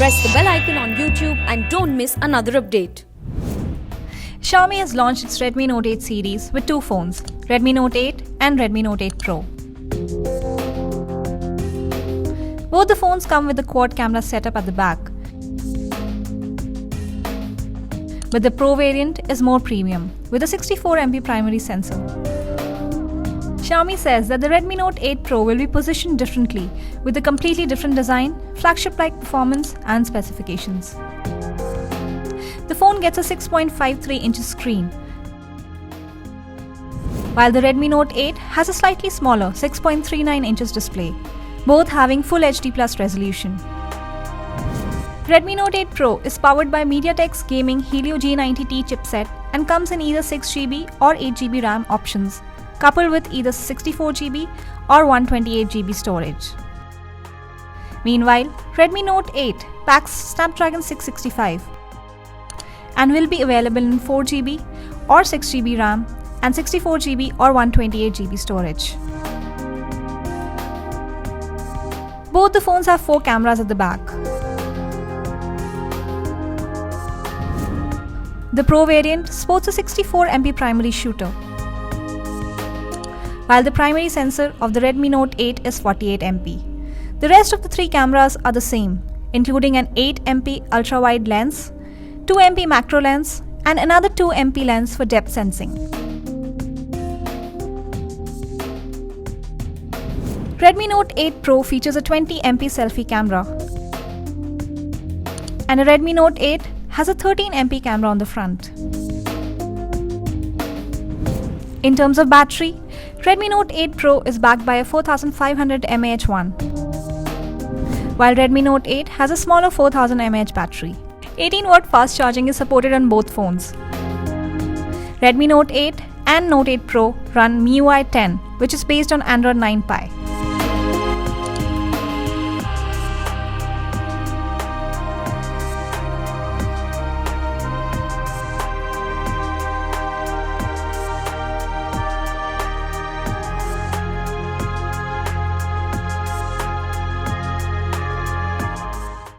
Press the bell icon on YouTube and don't miss another update. Xiaomi has launched its Redmi Note 8 series with two phones, Redmi Note 8 and Redmi Note 8 Pro. Both the phones come with a quad camera setup at the back, but the Pro variant is more premium with a 64MP primary sensor. Xiaomi says that the Redmi Note 8 Pro will be positioned differently with a completely different design, flagship-like performance and specifications. The phone gets a 6.53 inches screen, while the Redmi Note 8 has a slightly smaller 6.39 inches display, both having Full HD Plus resolution. Redmi Note 8 Pro is powered by MediaTek's gaming Helio G90T chipset and comes in either 6GB or 8GB RAM options, coupled with either 64GB or 128GB storage. Meanwhile, Redmi Note 8 packs Snapdragon 665 and will be available in 4GB or 6GB RAM and 64GB or 128GB storage. Both the phones have 4 cameras at the back. The Pro variant sports a 64MP primary shooter, while the primary sensor of the Redmi Note 8 is 48MP. The rest of the 3 cameras are the same, including an 8MP ultra-wide lens, 2MP macro lens, and another 2MP lens for depth sensing. Redmi Note 8 Pro features a 20MP selfie camera, and a Redmi Note 8 has a 13MP camera on the front. In terms of battery, Redmi Note 8 Pro is backed by a 4500 mAh one, while Redmi Note 8 has a smaller 4000 mAh battery. 18W fast charging is supported on both phones. Redmi Note 8 and Note 8 Pro run MIUI 10, which is based on Android 9 Pie.